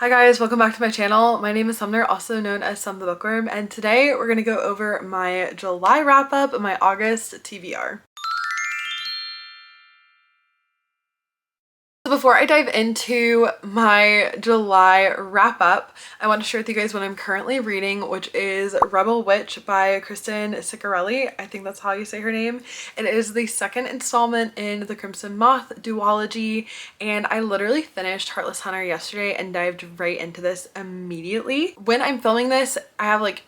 Hi guys, welcome back to my channel. My name is Sumner, also known as Sum the Bookworm, and today we're going to go over my July wrap-up and my August TBR. So before I dive into my July wrap-up, I want to share with you guys what I'm currently reading, which is Rebel Witch by Kristen Ciccarelli. I think that's how you say her name. It is the second installment in the Crimson Moth duology, and I literally finished Heartless Hunter yesterday and dived right into this immediately. When I'm filming this, I have like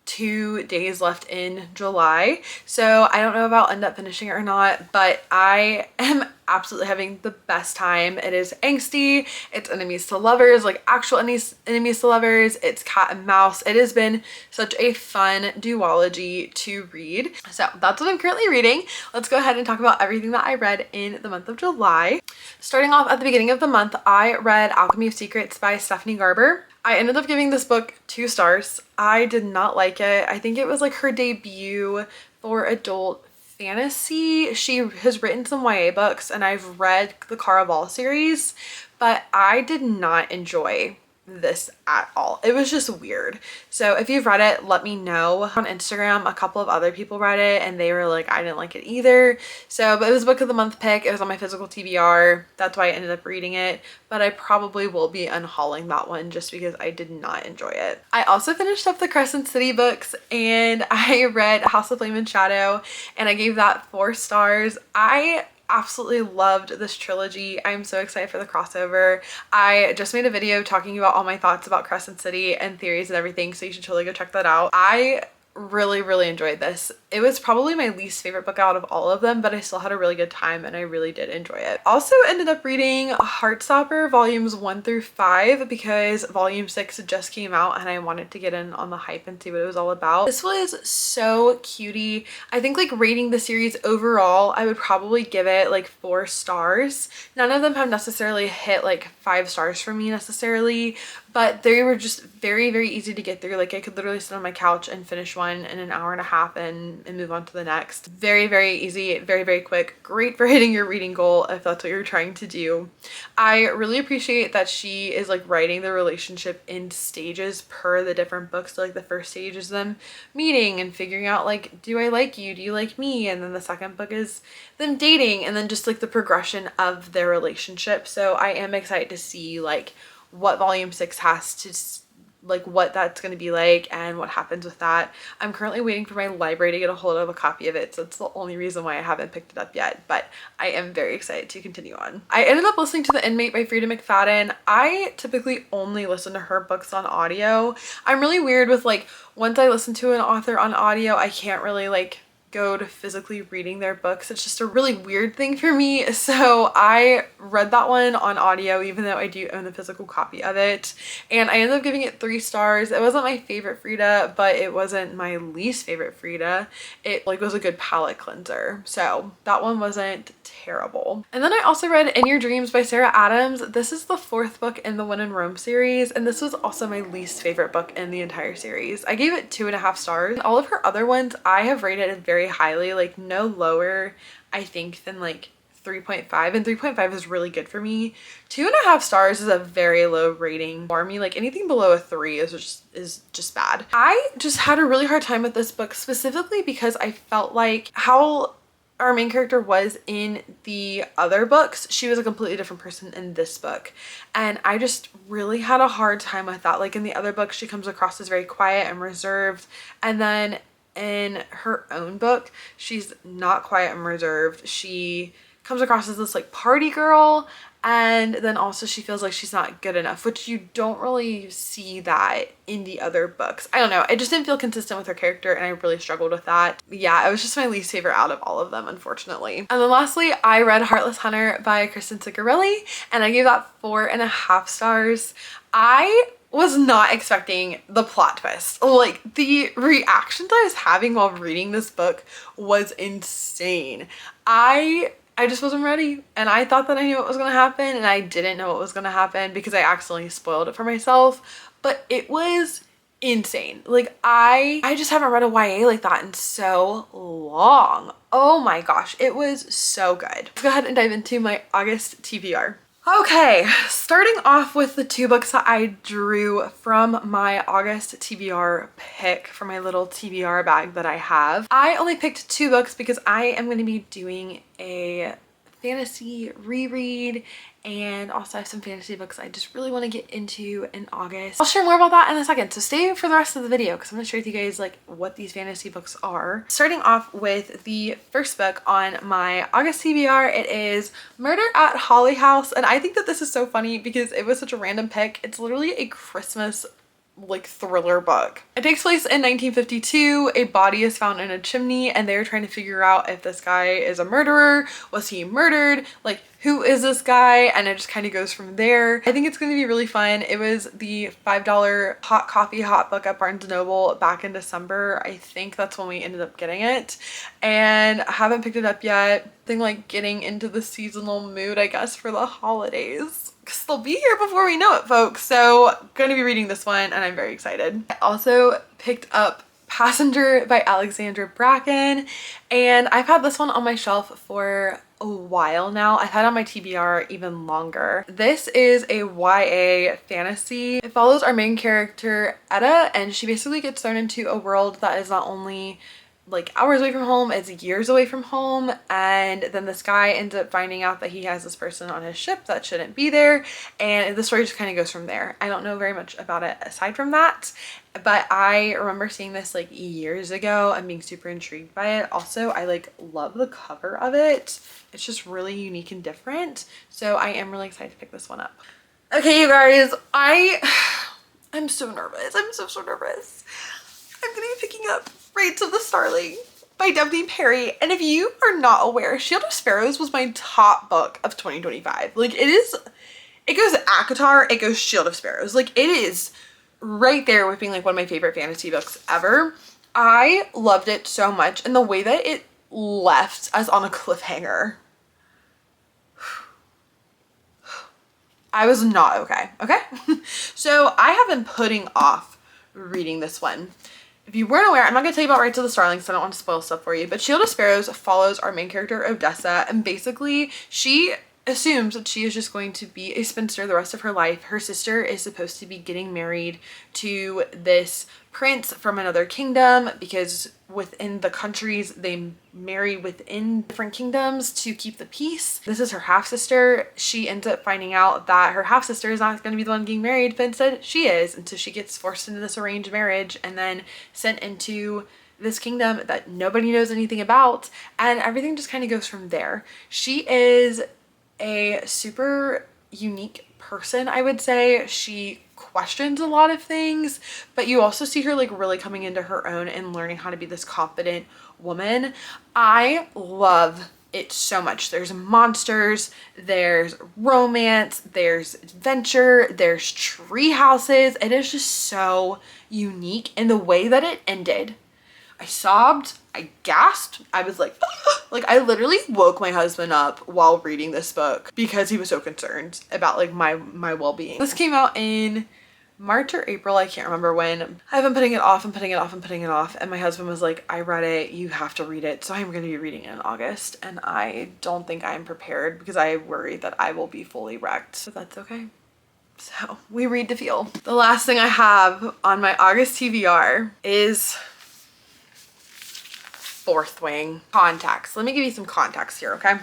2 days left in July, so I don't know if I'll end up finishing it or not, but I am absolutely having the best time. It is angsty, it's enemies to lovers, like actual enemies to lovers, it's cat and mouse. It has been such a fun duology to read. So that's what I'm currently reading. Let's go ahead and talk about everything that I read in the month of July. Starting off at the beginning of the month, I read Alchemy of Secrets by Stephanie Garber. I ended up giving this book 2 stars. I did not like it. I think it was like her debut for adult fantasy. She has written some YA books and I've read the Caraval series, but I did not enjoy this at all. It was just weird. So if you've read it, let me know. On Instagram, a couple of other people read it and they were like, I didn't like it either. So, but it was book of the month pick. It was on my physical TBR. That's why I ended up reading it, but I probably will be unhauling that one just because I did not enjoy it. I also finished up the Crescent City books and I read House of Flame and Shadow and I gave that 4 stars. I absolutely loved this trilogy. I'm so excited for the crossover. I just made a video talking about all my thoughts about Crescent City and theories and everything, so you should totally go check that out. I really enjoyed this. It was probably my least favorite book out of all of them, but I still had a really good time and I really did enjoy it. Also ended up reading Heartstopper volumes 1 through 5 because volume 6 just came out and I wanted to get in on the hype and see what it was all about. This was so cutie. I think like rating the series overall, I would probably give it like 4 stars. None of them have necessarily hit like 5 stars for me necessarily, but they were just very easy to get through. Like I could literally sit on my couch and finish one in an hour and a half and move on to the next. Very easy, very quick. Great for hitting your reading goal if that's what you're trying to do. I really appreciate that she is like writing the relationship in stages per the different books. So like the first stage is them meeting and figuring out like, do I like you? Do you like me? And then the second book is them dating and then just like the progression of their relationship. So I am excited to see like what volume 6 has to like what that's going to be like and what happens with that. I'm currently waiting for my library to get a hold of a copy of it, so it's the only reason why I haven't picked it up yet, but I am very excited to continue on. I ended up listening to The Inmate by Frida McFadden. I typically only listen to her books on audio. I'm really weird with like once I listen to an author on audio, I can't really like go to physically reading their books. It's just a really weird thing for me. So I read that one on audio even though I do own the physical copy of it, and I ended up giving it 3 stars. It wasn't my favorite Frida, but it wasn't my least favorite Frida. It like was a good palate cleanser, so that one wasn't terrible. And then I also read In Your Dreams by Sarah Adams. This is the 4th book in the When in Rome series, and this was also my least favorite book in the entire series. I gave it 2.5 stars. All of her other ones I have rated very highly, like no lower I think than like 3.5, and 3.5 is really good for me. 2.5 stars is a very low rating for me. Like anything below a 3 is just bad. I just had a really hard time with this book specifically because I felt like how our main character was in the other books, she was a completely different person in this book, and I just really had a hard time with that. Like in the other book she comes across as very quiet and reserved, and then in her own book she's not quiet and reserved. She comes across as this like party girl, and then also she feels like she's not good enough, which you don't really see that in the other books. I don't know, it just didn't feel consistent with her character and I really struggled with that. Yeah, it was just my least favorite out of all of them, unfortunately. And then lastly, I read Heartless Hunter by Kristen Ciccarelli and I gave that 4.5 stars. I was not expecting the plot twist. Like the reactions I was having while reading this book was insane. I just wasn't ready, and I thought that I knew what was going to happen and I didn't know what was going to happen because I accidentally spoiled it for myself, but it was insane. Like I just haven't read a YA like that in so long. Oh my gosh, it was so good. Let's go ahead and dive into my August TBR. Okay, starting off with the two books that I drew from my August TBR pick for my little TBR bag that I have. I only picked two books because I am going to be doing a fantasy reread, and also I have some fantasy books I just really want to get into in August. I'll share more about that in a second, so stay for the rest of the video because I'm going to share with you guys like what these fantasy books are. Starting off with the first book on my August TBR, it is Murder at Holly House, and I think that this is so funny because it was such a random pick. It's literally a Christmas like thriller book. It takes place in 1952. A body is found in a chimney and they're trying to figure out if this guy is a murderer. Was he murdered? Like, who is this guy? And it just kind of goes from there. I think it's going to be really fun. It was the $5 hot coffee hot book at Barnes & Noble back in December. I think that's when we ended up getting it, and I haven't picked it up yet. I think like getting into the seasonal mood, I guess, for the holidays, because they'll be here before we know it, folks. So going to be reading this one and I'm very excited. I also picked up Passenger by Alexandra Bracken, and I've had this one on my shelf for a while now. I've had it on my TBR even longer. This is a YA fantasy. It follows our main character Etta, and she basically gets thrown into a world that is not only like hours away from home, it's years away from home, and then this guy ends up finding out that he has this person on his ship that shouldn't be there, and the story just kind of goes from there. I don't know very much about it aside from that, but I remember seeing this like years ago and being super intrigued by it. Also, I like love the cover of it. It's just really unique and different, so I am really excited to pick this one up. Okay, you guys, I'm so nervous. I'm so nervous. I'm gonna be picking up Raids of the Starling by Devney Perry, and if you are not aware, Shield of Sparrows was my top book of 2025. Like, it goes ACOTAR, it goes Shield of Sparrows. Like, it is right there with being like one of my favorite fantasy books ever. I loved it so much, and the way that it left us on a cliffhanger, I was not okay. So I have been putting off reading this one. If you weren't aware, I'm not going to tell you about Rights of the Starling because I don't want to spoil stuff for you, but Shield of Sparrows follows our main character Odessa, and basically she assumes that she is just going to be a spinster the rest of her life. Her sister is supposed to be getting married to this prince from another kingdom because within the countries they marry within different kingdoms to keep the peace. This is her half-sister. She ends up finding out that her half-sister is not going to be the one getting married, but instead she is, and so she gets forced into this arranged marriage and then sent into this kingdom that nobody knows anything about, and everything just kind of goes from there. She is a super unique person, I would say. She questions a lot of things, but you also see her like really coming into her own and learning how to be this confident woman. I love it so much. There's monsters, there's romance, there's adventure, there's tree houses. It is just so unique, and the way that it ended, I sobbed, I gasped, I was like, like I literally woke my husband up while reading this book because he was so concerned about like my well-being. This came out in March or April, I can't remember when. I've been putting it off and putting it off and putting it off, and my husband was like, I read it, you have to read it. So I'm going to be reading it in August, and I don't think I'm prepared because I worry that I will be fully wrecked, but that's okay. So we read to feel. The last thing I have on my August TBR is Fourth Wing. Context. Let me give you some context here, okay?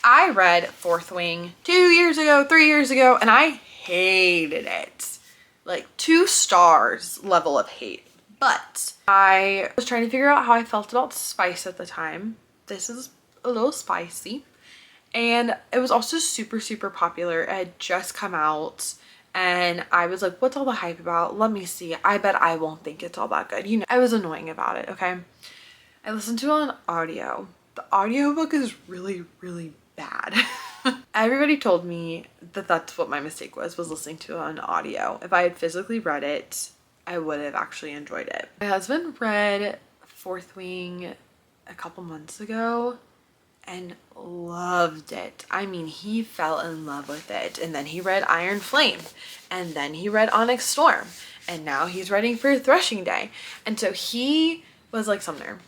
I read Fourth Wing 2 years ago, 3 years ago, and I hated it. Like 2 stars level of hate. But I was trying to figure out how I felt about spice at the time. This is a little spicy. And it was also super popular. It had just come out. And I was like, what's all the hype about? Let me see. I bet I won't think it's all that good. You know, I was annoying about it, okay? I listened to it on audio. The audiobook is really bad. Everybody told me that that's what my mistake was listening to it on audio. If I had physically read it, I would have actually enjoyed it. My husband read Fourth Wing a couple months ago and loved it. I mean, he fell in love with it. And then he read Iron Flame, and then he read Onyx Storm, and now he's reading for Threshing Day. And so he was like, Sumner,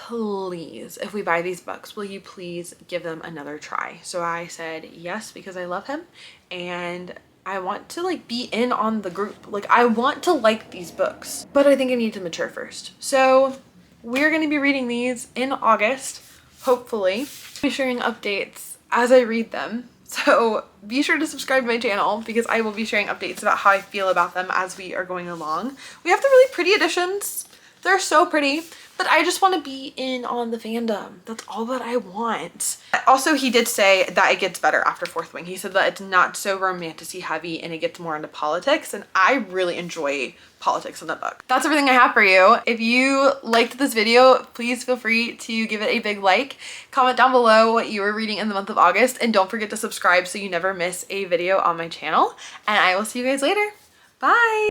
please, if we buy these books, will you please give them another try? So I said yes, because I love him and I want to like be in on the group. Like I want to like these books, but I think I need to mature first. So we're going to be reading these in August, hopefully. I'll be sharing updates as I read them. So be sure to subscribe to my channel because I will be sharing updates about how I feel about them as we are going along. We have the really pretty editions. They're so pretty, but I just want to be in on the fandom. That's all that I want. Also, he did say that it gets better after Fourth Wing. He said that it's not so romantic-y heavy and it gets more into politics, and I really enjoy politics in the book. That's everything I have for you. If you liked this video, please feel free to give it a big like. Comment down below what you were reading in the month of August, and don't forget to subscribe so you never miss a video on my channel. And I will see you guys later. Bye!